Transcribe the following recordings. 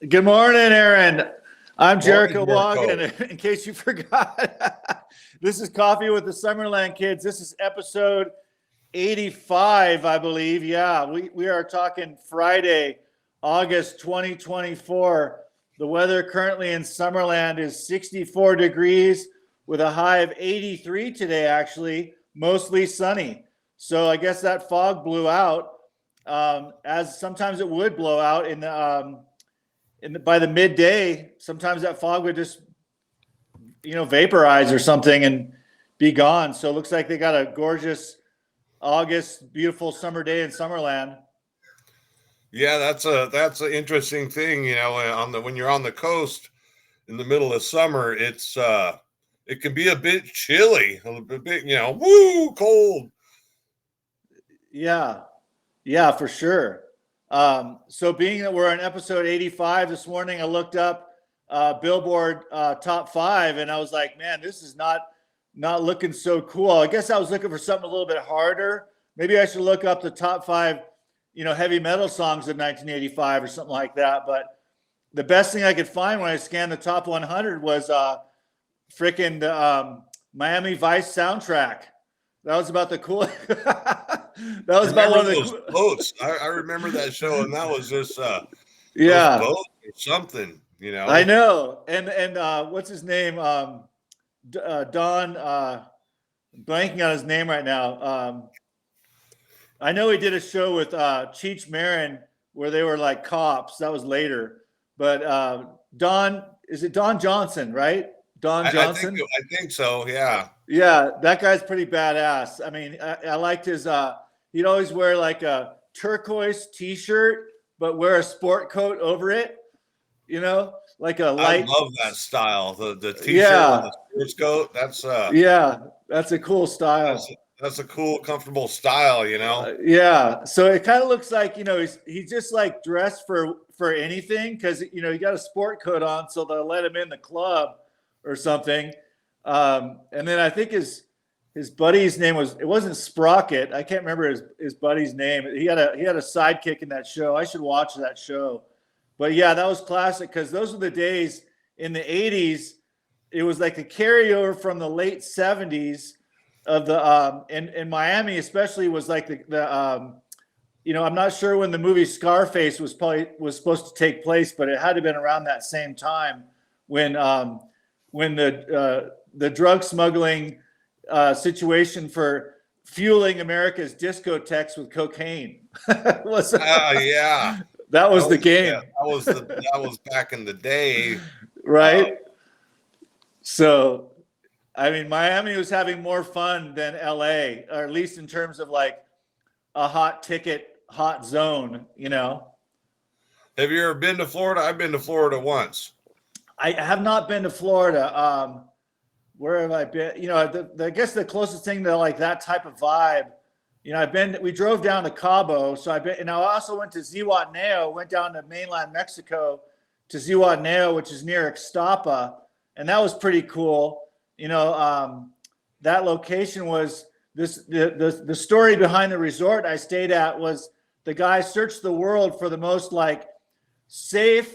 Good morning, Aaron. I'm Morning, Jericho Jericho. Wagon. In case you forgot, this is Coffee with the Summerland Kids. This is episode 85, I believe. Yeah, we are talking Friday, August 2024. The weather currently in Summerland is 64 degrees with a high of 83 today, actually, mostly sunny. So I guess that fog blew out, as sometimes it would blow out by the midday. Sometimes that fog would just, vaporize or something and be gone. So it looks like they got a gorgeous August, beautiful summer day in Summerland. Yeah, that's an interesting thing. When you're on the coast in the middle of summer, it can be a bit chilly, a bit cold. Yeah, yeah, for sure. So being that we're on episode 85 this morning, I looked up Billboard top five, and I was like, man, this is not looking so cool. I guess I was looking for something a little bit harder. Maybe I should look up the top five, heavy metal songs of 1985 or something like that. But the best thing I could find when I scanned the top 100 was freaking Miami Vice soundtrack. That was about the cool. That was about one of Those the. boats. I remember that show, and that was just those Yeah, boats or something. I know. And what's his name? Don. Blanking on his name right now. I know he did a show with Cheech Marin where they were like cops. That was later. But Don, is it Don Johnson, right? Don Johnson? I think so. Yeah. Yeah, that guy's pretty badass. I mean, I liked his, he'd always wear like a turquoise t-shirt, but wear a sport coat over it, like a I light. love that style. The t-shirt Yeah, with the sports coat. yeah, that's a cool style. That's a cool, comfortable style. Yeah, so it kind of looks like he's just like dressed for anything because he got a sport coat on, so they'll let him in the club or something. And then I think his buddy's name wasn't Sprocket. I can't remember his buddy's name. He had a sidekick in that show. I should watch that show. But yeah, that was classic because those were the days in the 80s. It was like the carryover from the late 70s of the in Miami especially was like the I'm not sure when the movie Scarface was supposed to take place, but it had to have been around that same time when the drug smuggling situation for fueling America's discotheques with cocaine was Yeah. that was the game. Yeah, that was back in the day, right? So, I mean, Miami was having more fun than LA, or at least in terms of like a hot ticket, hot zone. Have you ever been to Florida? I've been to Florida once. I have not been to Florida. Where have I been? I guess the closest thing to like that type of vibe, we drove down to Cabo. So and I also went to Zihuatanejo, went down to mainland Mexico to Zihuatanejo, which is near Ixtapa. And that was pretty cool. That location was the story behind the resort I stayed at was the guy searched the world for the most like safe,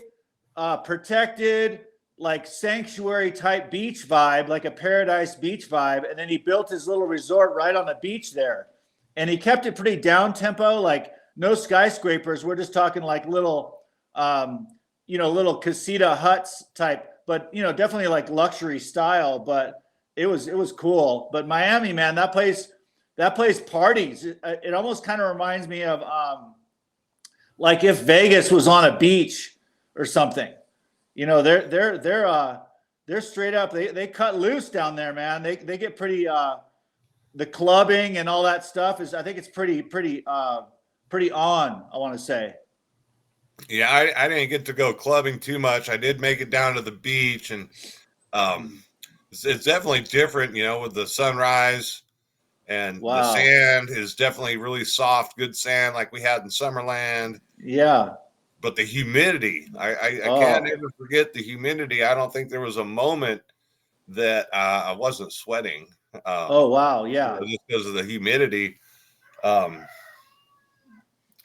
protected, like sanctuary type beach vibe, like a paradise beach vibe. And then he built his little resort right on the beach there. And he kept it pretty down tempo, like no skyscrapers. We're just talking like little, little casita huts type, but definitely like luxury style. But it was cool. But Miami, man, that place parties. It almost kind of reminds me of like if Vegas was on a beach or something. They're straight up. They cut loose down there, man. They get pretty. The clubbing and all that stuff I think it's pretty on. I want to say. Yeah, I didn't get to go clubbing too much. I did make it down to the beach, and it's definitely different, with the sunrise, and the sand is definitely really soft, good sand like we had in Summerland. Yeah. But the humidity, I can't ever forget the humidity. I don't think there was a moment that I wasn't sweating. Oh, wow. Yeah. Just because of the humidity.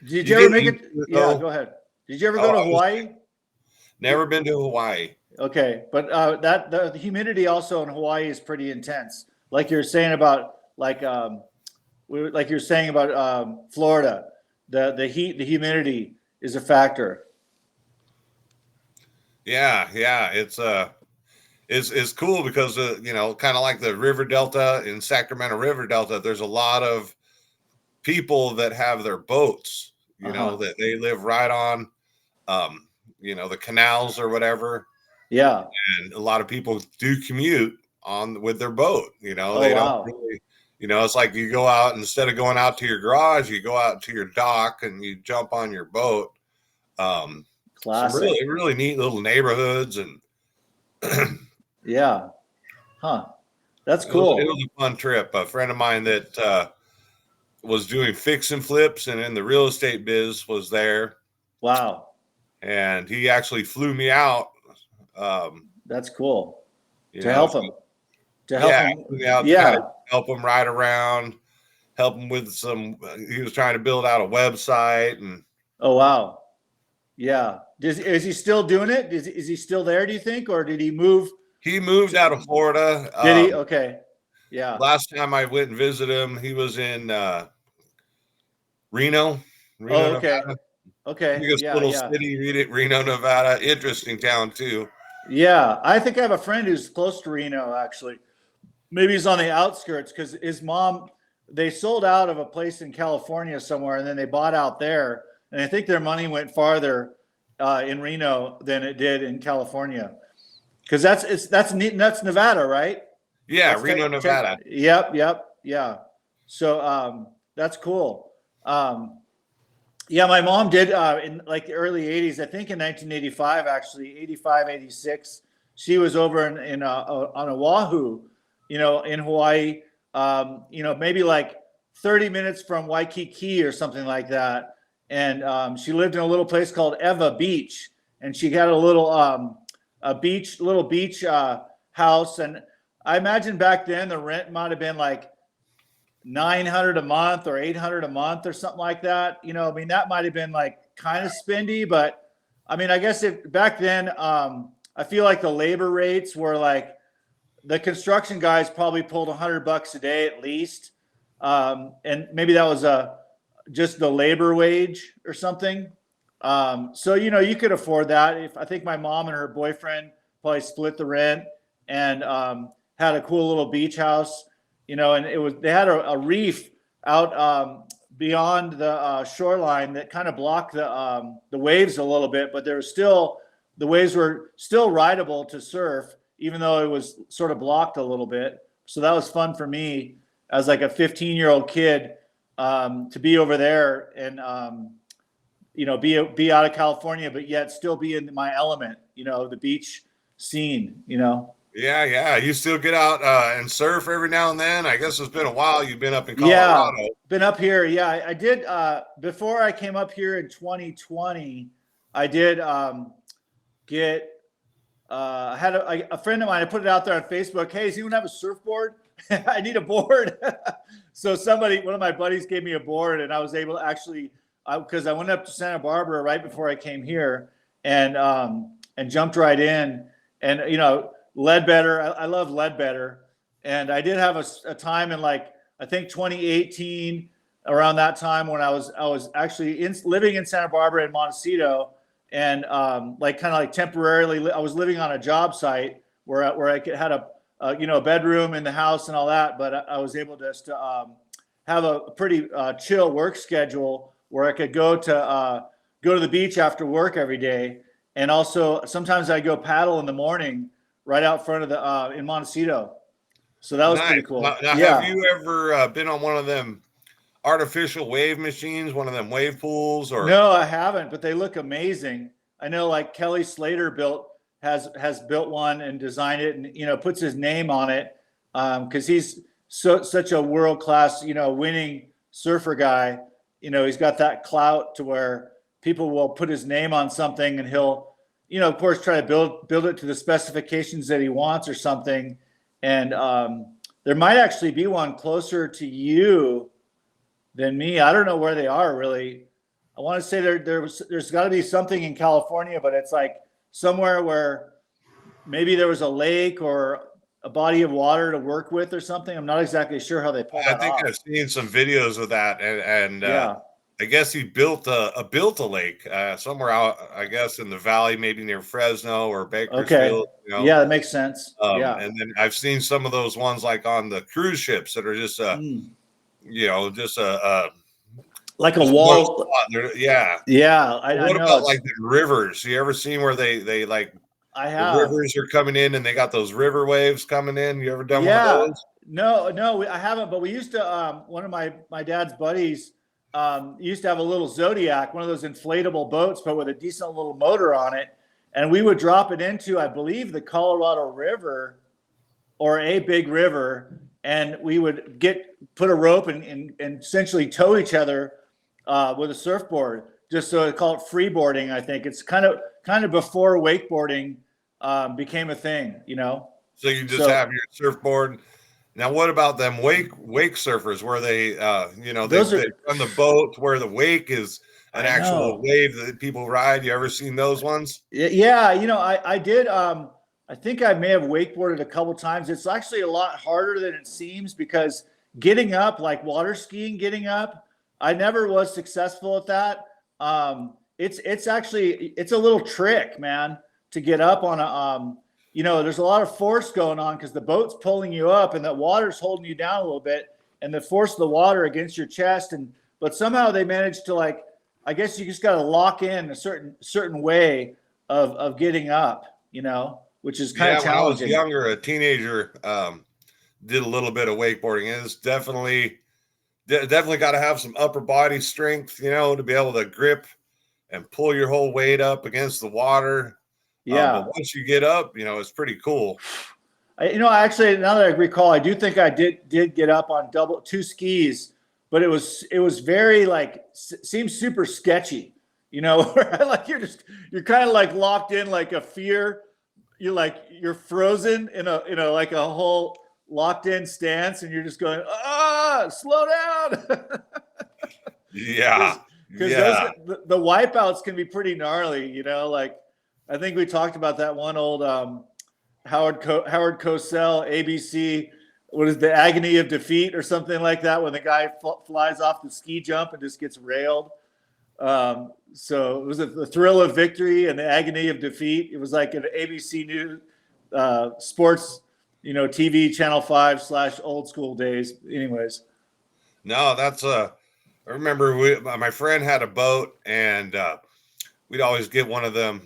Did you ever make it? Yeah, go ahead. Did you ever go to Hawaii? Never been to Hawaii. Okay, but that the humidity also in Hawaii is pretty intense. Like you're saying about like you're saying about Florida, the heat, the humidity is a factor. Yeah, yeah, it's cool because you know, kind of like the River Delta in Sacramento River Delta. There's a lot of people that have their boats. You know, Uh-huh. that they live right on, you know, the canals or whatever. Yeah. And a lot of people do commute on with their boat. You know, Oh they don't wow. really, you know, it's like you go out, instead of going out to your garage, you go out to your dock and you jump on your boat. Some Classic. really, really neat little neighborhoods, and Yeah. Huh. That's it cool. was a fun trip. A friend of mine that was doing fix and flips and in the real estate biz was there, Wow. and he actually flew me out. Um, That's cool. you To know, help him. To help yeah, him. flew me out to kind of Yeah. help him ride around, help him with some. He was trying to build out a website, and Oh wow. Yeah. Is he still doing it? Is he still there, do you think? Or did he move? he moved out of Florida. Did he? Okay. Yeah. Last time I went and visited him, he was in Reno, Oh, okay. Nevada. Okay. Biggest Yeah. little Yeah. city, Reno, Nevada. Interesting town too. Yeah. I think I have a friend who's close to Reno, actually. Maybe he's on the outskirts because his mom, they sold out of a place in California somewhere and then they bought out there. And I think their money went farther in Reno than it did in California. Because that's Nevada, right? Yeah, That's Reno, Nevada. yep, yeah. So that's cool. Yeah, my mom did in like the early 80s, I think in 1985, actually, 85, 86. She was over on Oahu, in Hawaii, maybe like 30 minutes from Waikiki or something like that. And she lived in a little place called Eva Beach. And she had a little little beach house. And I imagine back then the rent might have been like 900 a month or 800 a month or something like that. I mean, that might have been like kind of spendy, but I mean, I guess if back then, I feel like the labor rates were like the construction guys probably pulled $100 a day at least. And maybe that was just the labor wage or something. So, you could afford that. I think my mom and her boyfriend probably split the rent and had a cool little beach house, and they had a reef out beyond the shoreline that kind of blocked the waves a little bit, but the waves were still rideable to surf, even though it was sort of blocked a little bit. So that was fun for me as like a 15-year-old kid to be over there and be out of California, but yet still be in my element, the beach scene. Yeah, yeah. You still get out and surf every now and then? I guess it's been a while you've been up in Yeah, Colorado. been up here. Yeah, I did. Before I came up here in 2020, I did get. I had a friend of mine. I put it out there on Facebook. Hey, does anyone have a surfboard? I need a board. So one of my buddies, gave me a board, and I was able to actually, because I went up to Santa Barbara right before I came here, and jumped right in, and Ledbetter. I love Ledbetter, and I did have a time in like I think 2018, around that time when I was actually living in Santa Barbara in Montecito, and like kind of like temporarily I was living on a job site where I had a bedroom in the house and all that, but I was able to have a pretty chill work schedule where I could go to the beach after work every day, and also sometimes I go paddle in the morning right out front of in Montecito. So that was Nice. pretty cool. Now, Yeah. have you ever been on one of them artificial wave machines, one of them wave pools? Or No, I haven't, but they look amazing. I know like Kelly Slater has built one and designed it, and puts his name on it because he's such a world-class winning surfer guy. He's got that clout to where people will put his name on something, and he'll of course try to build it to the specifications that he wants or something. And there might actually be one closer to you than me. I don't know where they are really. I want to say there's got to be something in California, but it's like somewhere where maybe there was a lake or a body of water to work with or something. I'm not exactly sure how they pulled that off. I've seen some videos of that, and yeah. I guess he built a lake somewhere out, I guess, in the valley, maybe near Fresno or Bakersfield. Okay. Yeah, that makes sense. Yeah. And then I've seen some of those ones like on the cruise ships that are just just like a just wall. Yeah. Yeah. What I know. about like the rivers? You ever seen where they like I have. the rivers are coming in and they got those river waves coming in? You ever done one of those? No, I haven't. But we used to. One of my dad's buddies used to have a little Zodiac, one of those inflatable boats, but with a decent little motor on it, and we would drop it into, I believe, the Colorado River or a big river, and we would put a rope and essentially tow each other with a surfboard, just so they call it freeboarding. I think it's kind of before wakeboarding became a thing, So you just have your surfboard. Now, what about them wake surfers where they, they run the boat where the wake is an actual wave that people ride? You ever seen those ones? Yeah, I did. I think I may have wakeboarded a couple times. It's actually a lot harder than it seems because getting up, like water skiing, I never was successful at that. It's a little trick, man, to get up on a there's a lot of force going on because the boat's pulling you up and the water's holding you down a little bit, and the force of the water against your chest. But somehow they managed to, like, I guess you just got to lock in a certain way of getting up, which is kind of challenging. When I was younger, a teenager, did a little bit of wakeboarding. And it's definitely got to have some upper body strength, to be able to grip and pull your whole weight up against the water. Yeah. But once you get up, it's pretty cool. Actually, now that I recall, I do think I did get up on two skis, but it was very, like, seems super sketchy, where like you're kind of like locked in like a fear. You're frozen in a like a whole locked in stance, and you're just going, slow down. Yeah. Because the wipeouts can be pretty gnarly, like. I think we talked about that one old Howard Cosell ABC. What is the agony of defeat or something like that? When the guy flies off the ski jump and just gets railed. So it was the thrill of victory and the agony of defeat. It was like an ABC News sports, TV Channel 5 / old school days. Anyways. No, I remember my friend had a boat, and we'd always get one of them.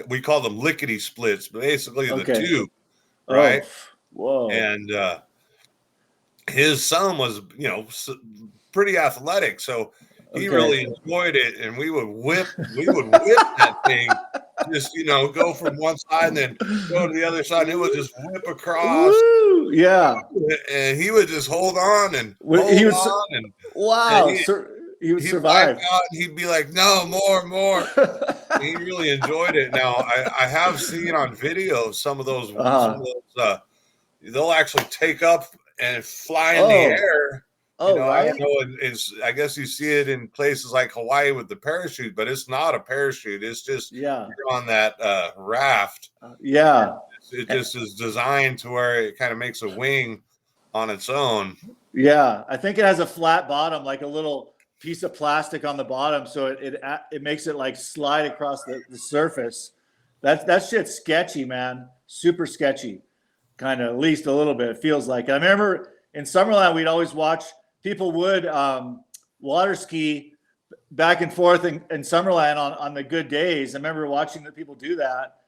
We call them lickety splits, but basically the tube, right? Whoa! And his son was, pretty athletic, so he really enjoyed it. And we would whip that thing, just go from one side and then go to the other side, and it would just whip across. Woo! Yeah, and he would just hold on and wow. He would survive. Out and he'd be like, "No, more." He really enjoyed it. Now, I have seen on video some of those. They'll actually take up and fly in the air. Right. I don't know. I guess you see it in places like Hawaii with the parachute, but it's not a parachute. It's just you're on that raft. It just is designed to where it kind of makes a wing on its own. Yeah, I think it has a flat bottom, like a little piece of plastic on the bottom, so it makes it like slide across the surface. That shit's sketchy, man. Super sketchy, kind of, at least a little bit. It feels like. I remember in Summerland we'd always watch people would water ski back and forth in Summerland on the good days. I remember watching the people do that.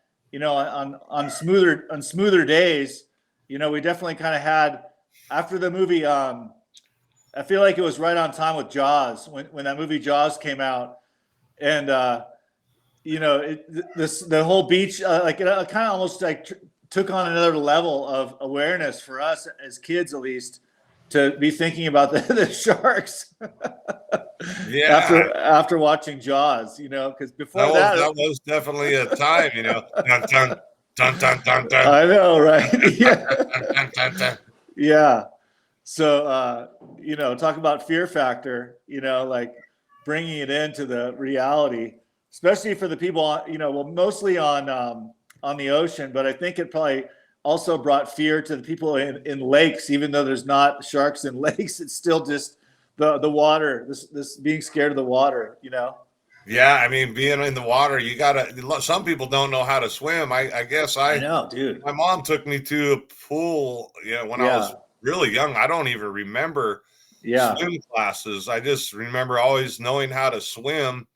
On smoother days. We definitely kind of had, after the movie. I feel like it was right on time with Jaws when that movie Jaws came out, and the whole beach it kind of almost like took on another level of awareness for us as kids, at least, to be thinking about the sharks. Yeah. After watching Jaws, because before that was definitely a time, dun, dun, dun, dun, dun, dun. I know, right? Yeah. Dun, dun, dun. Yeah. So, talk about fear factor, like bringing it into the reality. especially for the people, well, mostly on the ocean, but I think it probably also brought fear to the people in lakes, even though there's not sharks in lakes. It's still just the water, this being scared of the water, Yeah, I mean, being in the water, you gotta. Some people don't know how to swim. I guess I know, dude. my mom took me to a pool, when I was really young. I don't even remember swim classes. I just remember always knowing how to swim.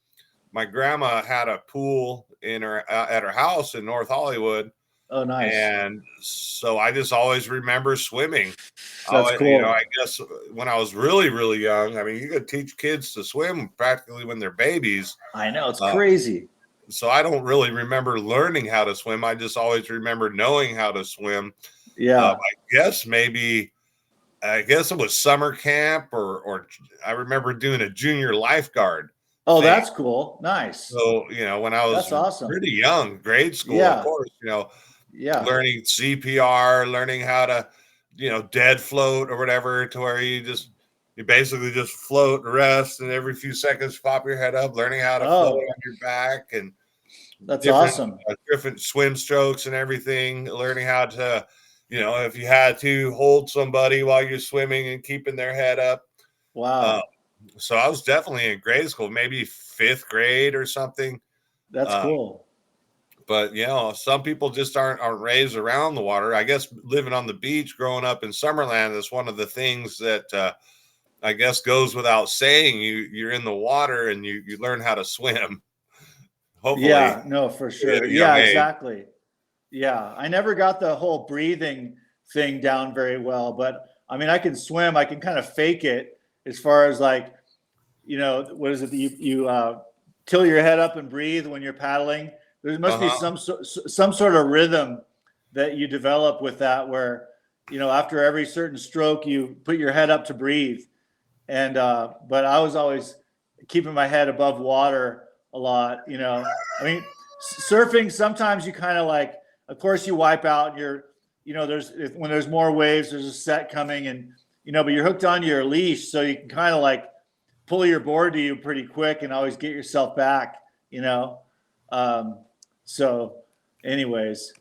My grandma had a pool at her house in North Hollywood. Oh, nice. And so I just always remember swimming. That's cool. I guess when I was really, really young, I mean, you could teach kids to swim practically when they're babies. I know, it's crazy. So I don't really remember learning how to swim. I just always remember knowing how to swim. Yeah. I guess it was summer camp or I remember doing a junior lifeguard. Oh, that's cool. Nice. So, when I was pretty young, grade school, of course, learning CPR, learning how to, dead float or whatever, to where you basically just float and rest, and every few seconds pop your head up, learning how to float on your back, and that's awesome. Different swim strokes and everything, learning how to, if you had to hold somebody while you're swimming and keeping their head up. Wow. So I was definitely in grade school, maybe 5th grade or something. That's cool. But some people just aren't raised around the water. I guess living on the beach, growing up in Summerland, is one of the things that I guess goes without saying. You're in the water and you learn how to swim. Hopefully. Yeah, no, for sure. Yeah, exactly. Yeah, I never got the whole breathing thing down very well, but I mean, I can swim. I can kind of fake it as far as like, what is it? You tilt your head up and breathe when you're paddling. There must be some sort of rhythm that you develop with that, where, after every certain stroke, you put your head up to breathe. And, but I was always keeping my head above water a lot, I mean, surfing, sometimes you kind of like, of course you wipe out, and when there's more waves, there's a set coming, and, but you're hooked onto your leash, so you can kind of like pull your board to you pretty quick and always get yourself back, so anyways,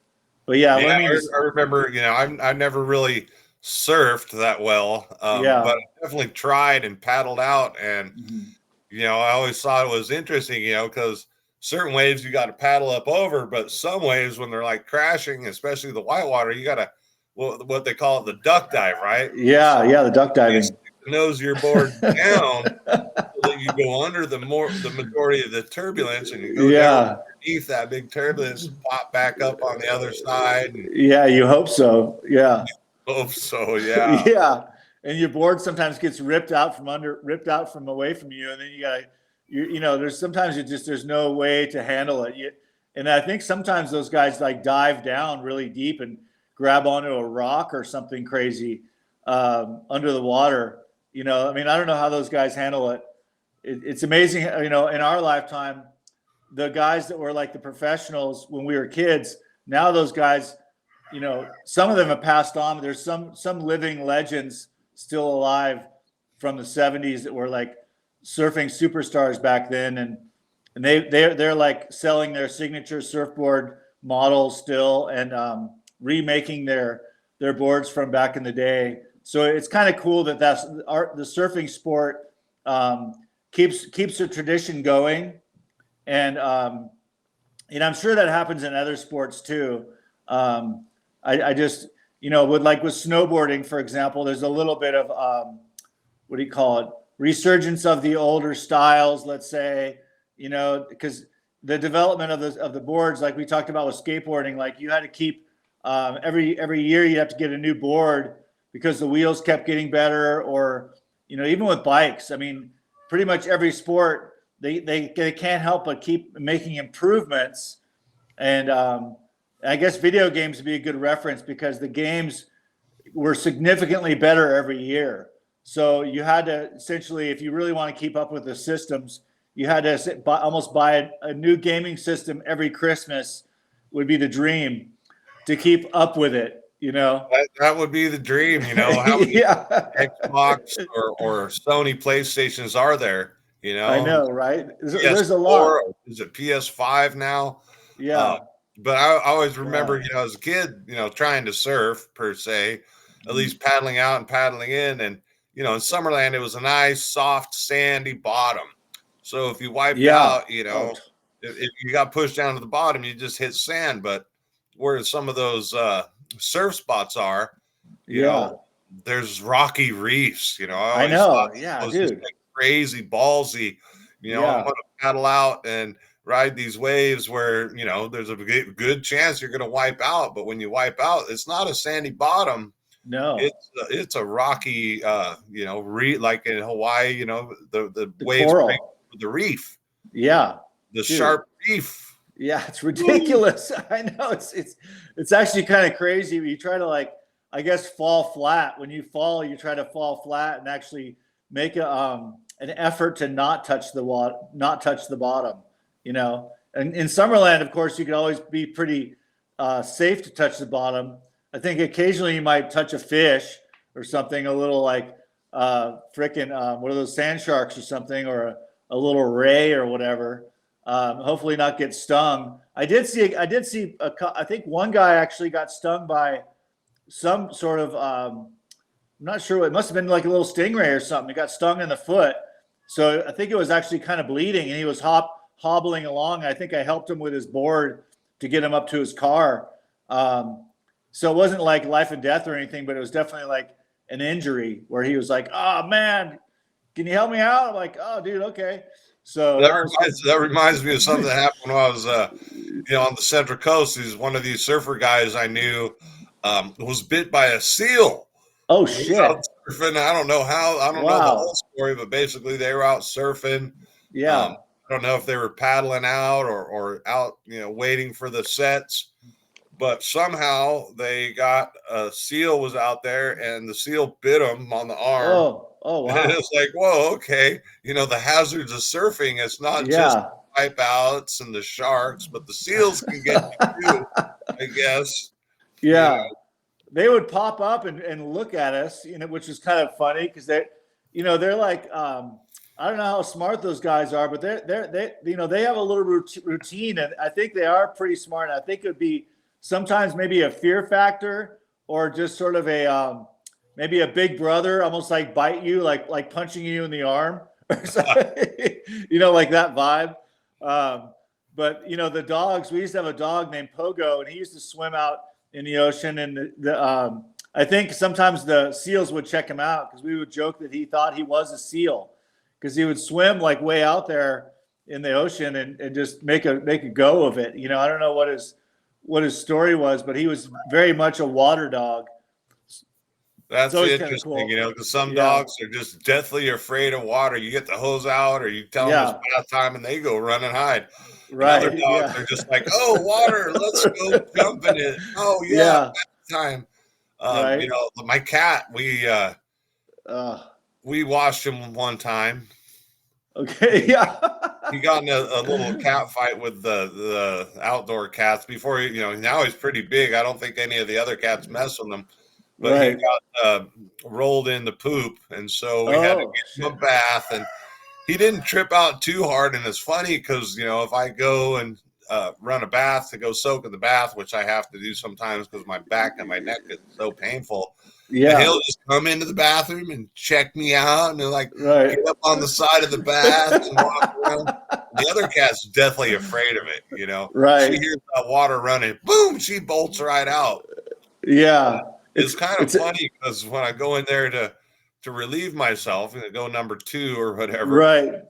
but I remember, I never really surfed that well, but I definitely tried and paddled out, and I always thought it was interesting, because certain waves you got to paddle up over, but some waves, when they're like crashing, especially the whitewater, you got to what they call it, the duck dive, right? The duck diving. Nose your board down so that you go under the majority of the turbulence, and you go down underneath that big turbulence and pop back up on the other side. You hope so. Yeah. Hope so. Yeah. Yeah. And your board sometimes gets ripped out from away from you, and then there's sometimes there's no way to handle it. And I think sometimes those guys like dive down really deep and grab onto a rock or something crazy under the water. I mean, I don't know how those guys handle it. It's amazing, in our lifetime, the guys that were like the professionals when we were kids, now those guys, some of them have passed on. There's some living legends still alive from the 70s that were like surfing superstars back then. And they're like selling their signature surfboard models still, and remaking their boards from back in the day. So it's kind of cool that the surfing sport keeps the tradition going, and I'm sure that happens in other sports too. I just with snowboarding, for example, there's a little bit of what do you call it, resurgence of the older styles, let's say, because the development of the boards, like we talked about with skateboarding, like you had to keep every year you have to get a new board because the wheels kept getting better, or even with bikes. I mean, pretty much every sport they can't help but keep making improvements. And I guess video games would be a good reference, because the games were significantly better every year. So you had to essentially, if you really want to keep up with the systems, you had to almost buy a new gaming system every Christmas. Would be the dream to keep up with it. That would be the dream. How many Xbox or Sony PlayStations are there? You I know, know, right? There's a lot. PS4, is it PS5 now? Uh, Yeah. but I always remember, Wow. as a kid, trying to surf per se, at Mhm. least paddling out and paddling in. And, in Summerland, it was a nice, soft, sandy bottom. So if you wiped Yeah. out, Oh, if you got pushed down to the bottom, you just hit sand. But where some of those surf spots are, you yeah. know, there's rocky reefs. I I always thought know. Yeah, it was just dude. like crazy ballsy. I'm going Yeah. to paddle out and ride these waves where, there's a good chance you're going to wipe out. But when you wipe out, it's not a sandy bottom. No. It's a rocky, like in Hawaii, the The waves break coral. the reef, Yeah, the dude. sharp reef. Yeah, it's ridiculous. I know it's actually kind of crazy. You try to like, I guess, fall flat. When you fall, you try to fall flat and actually make an effort to not touch the water, not touch the bottom. And in Summerland, of course, you can always be pretty safe to touch the bottom. I think occasionally you might touch a fish or something, a little like frickin' what are those, sand sharks or something, or a little ray or whatever. Hopefully not get stung. I did see. I think one guy actually got stung by some sort of. I'm not sure. It must have been like a little stingray or something. He got stung in the foot, so I think it was actually kind of bleeding, and he was hobbling along. I think I helped him with his board to get him up to his car. So it wasn't like life and death or anything, but it was definitely like an injury where he was like, "Oh man, can you help me out?" I'm like, "Oh, dude, okay." So That that was reminds me of something that happened when I was, on the Central Coast. Is one of these surfer guys I knew was bit by a seal. oh He was out shit. surfing. I don't know how. I don't know the whole Wow. story, but basically they were out surfing. Yeah. I don't know if they were paddling out or out, waiting for the sets. But somehow they got a seal was out there, and the seal bit him on the arm. Oh And wow. it's like, whoa, okay. The hazards of surfing, it's not just Yeah. wipeouts and the sharks, but the seals can get you too, I guess. You know, Yeah. They would pop up and look at us, which is kind of funny because they're like, I don't know how smart those guys are, but they have a little routine, and I think they are pretty smart. I think it would be sometimes maybe a fear factor, or just sort of maybe a big brother, almost like bite you, like punching you in the arm or something, like that vibe. But the dogs, we used to have a dog named Pogo, and he used to swim out in the ocean, and I think sometimes the seals would check him out because we would joke that he thought he was a seal because he would swim like way out there in the ocean and just make a go of it. I don't know what his story was, but he was very much a water dog. It's that's always kind of interesting, cool. because some Yeah. dogs are just deathly afraid of water. You get the hose out or you tell them it's Yeah. bath time and they go run and hide. And other Right. dogs Yeah. are just like, oh, water, let's go jump in it. Oh, yeah, Yeah. bath time. Right. My cat, Uh, we washed him one time. okay. Yeah. He got in a little cat fight with the outdoor cats before now he's pretty big. I don't think any of the other cats mess with him, but he Right. got rolled in the poop, and so we had to Oh give him shit. a bath, and he didn't trip out too hard. And it's funny because if I go and run a bath to go soak in the bath, which I have to do sometimes because my back and my neck is so painful, and Yeah. he'll just come into the bathroom and check me out and he'll like Right. get up on the side of the bath and walk around. The other cat's deathly afraid of it. She Right. hears that water running, boom, she bolts right out. Yeah. It's kind of It's funny because when I go in there to relieve myself and go number 2 or whatever, right.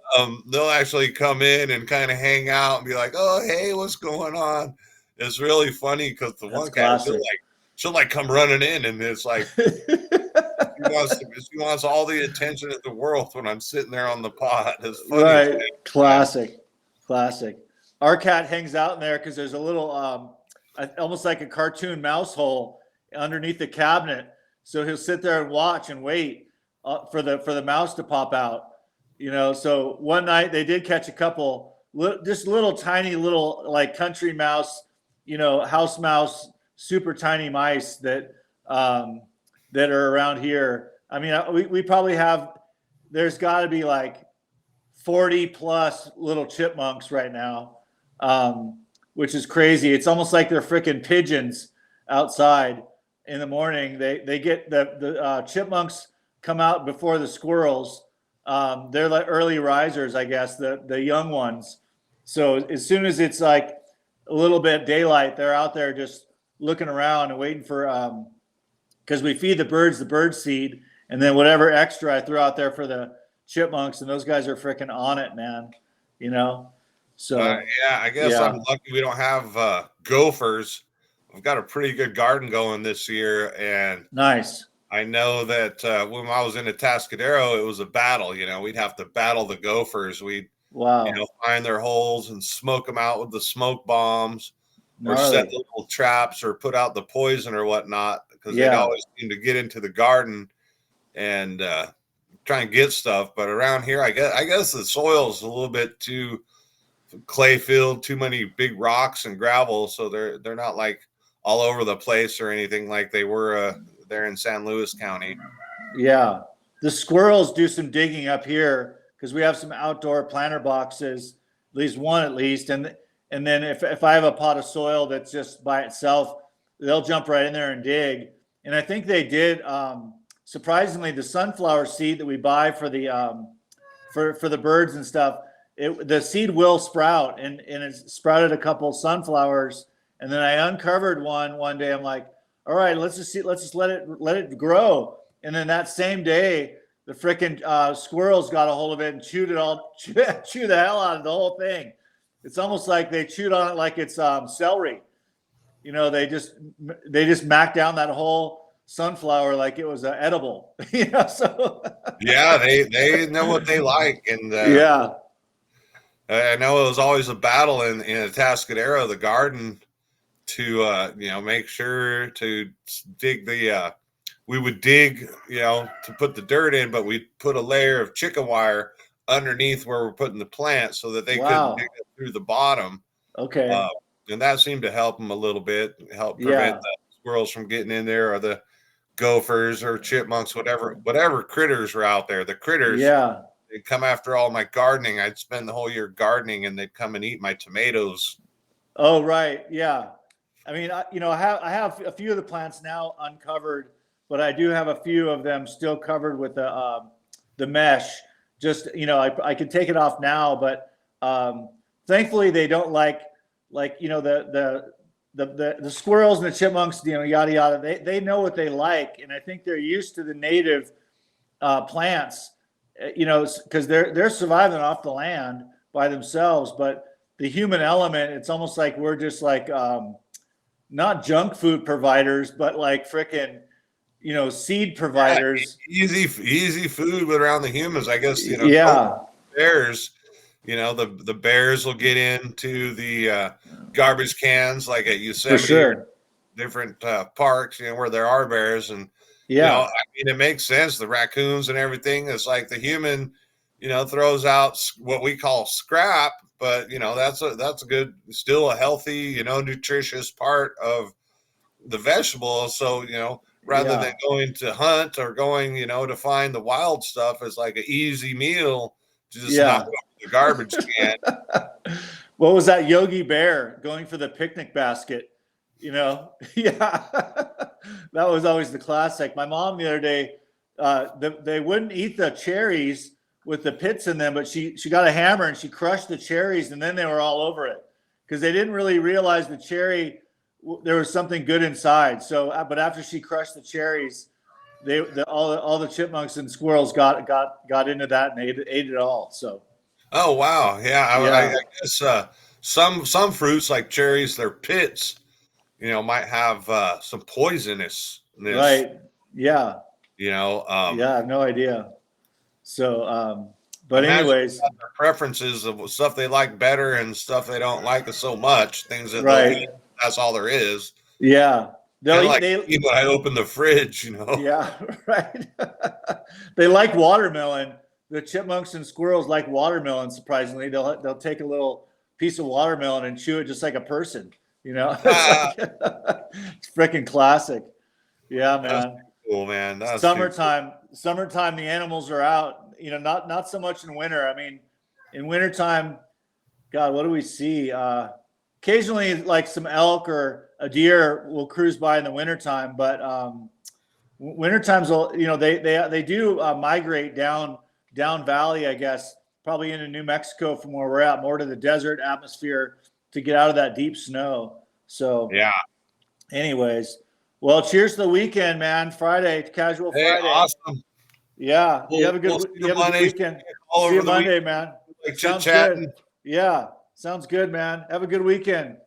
they'll actually come in and kind of hang out and be like, "Oh, hey, what's going on?" It's really funny because the That's one cat classic. she'll like come running in, and it's like she wants all the attention in the world when I'm sitting there on the pot. It's funny as Right. heck, man. Classic. Our cat hangs out in there because there's a little, almost like a cartoon mouse hole underneath the cabinet. So he'll sit there and watch and wait for the mouse to pop out. So one night they did catch a couple, just little tiny little like country mouse, house mouse, super tiny mice that are around here. I mean, we probably have. There's got to be like 40 plus little chipmunks right now, which is crazy. It's almost like they're freaking pigeons outside in the morning. They get the chipmunks come out before the squirrels. They're like early risers, I guess, the young ones. So as soon as it's like a little bit daylight, they're out there just looking around and waiting for, because we feed the birds the bird seed, and then whatever extra I throw out there for the chipmunks, and those guys are freaking on it, man. So yeah, I guess I'm lucky we don't have gophers. I've got a pretty good garden going this year, and nice. I know that when I was in Atascadero, it was a battle. We'd have to battle the gophers. We'd find their holes and smoke them out with the smoke bombs, or set little traps, or put out the poison or whatnot, because they'd always seem to get into the garden and try and get stuff. But around here, I guess the soil's a little bit too clay filled, too many big rocks and gravel, so they're not like all over the place or anything like they were there in San Luis County. Yeah, the squirrels do some digging up here because we have some outdoor planter boxes, at least one at least, and then if I have a pot of soil that's just by itself, they'll jump right in there and dig. And I think they did. Surprisingly, the sunflower seed that we buy for the for the birds and stuff, the seed will sprout, and it's sprouted a couple sunflowers. And then I uncovered one day. I'm like, all right, let's just let it grow. And then that same day, the freaking squirrels got a hold of it and chewed the hell out of the whole thing. It's almost like they chewed on it like it's celery. They just macked down that whole sunflower like it was edible. So yeah, they know what they like, and I know it was always a battle in Atascadero, the garden, to make sure to dig we would dig to put the dirt in, but we'd put a layer of chicken wire underneath where we're putting the plant so that they couldn't dig it through the bottom. Okay. And that seemed to help them a little bit, help prevent the squirrels from getting in there, or the gophers or chipmunks, whatever critters were out there. The critters, they'd come after all my gardening. I'd spend the whole year gardening, and they'd come and eat my tomatoes. Oh, right. Yeah. I mean, I have a few of the plants now uncovered, but I do have a few of them still covered with the mesh. Just, I can take it off now, but thankfully they don't like the squirrels and the chipmunks, yada yada. They know what they like, and I think they're used to the native plants, because they're surviving off the land by themselves. But the human element, it's almost like we're just like not junk food providers, but like frickin' seed providers. Easy food around the humans, I guess. Bears. The bears will get into the garbage cans, like at Yosemite, or different parks, where there are bears. And it makes sense. The raccoons and everything. It's like the human, throws out what we call scrap, but that's a good, still a healthy, nutritious part of the vegetable. So rather than going to hunt or going, to find the wild stuff, it's like an easy meal. Just not the garbage can. What was that Yogi Bear going for the picnic basket? That was always the classic. My mom the other day, they wouldn't eat the cherries with the pits in them, but she got a hammer and she crushed the cherries, and then they were all over it because they didn't really realize the cherry, there was something good inside. So, but after she crushed the cherries, all the chipmunks and squirrels got into that and ate it all. So. Oh wow, I guess some fruits like cherries, their pits, might have some poisonousness. Right. Yeah. I have no idea. So, but anyways, their preferences of stuff they like better and stuff they don't like so much. Things that right. That's all there is. Yeah. When I open the fridge, Yeah, right. They like watermelon. The chipmunks and squirrels like watermelon. Surprisingly, they'll take a little piece of watermelon and chew it just like a person. It's freaking classic. Yeah, man. That's cool, man. That's summertime. The animals are out. Not so much in winter. I mean, in wintertime, God, what do we see? Occasionally, like some elk or a deer will cruise by in the wintertime, but wintertimes, they do migrate down valley, I guess, probably into New Mexico from where we're at, more to the desert atmosphere to get out of that deep snow. So yeah. anyways, well, cheers to the weekend, man. Friday, casual Hey, Friday. awesome. Yeah, you have a good Monday, weekend. all See over you the Monday, week, man. like Sounds chit-chatting. good. Yeah, sounds good, man. Have a good weekend.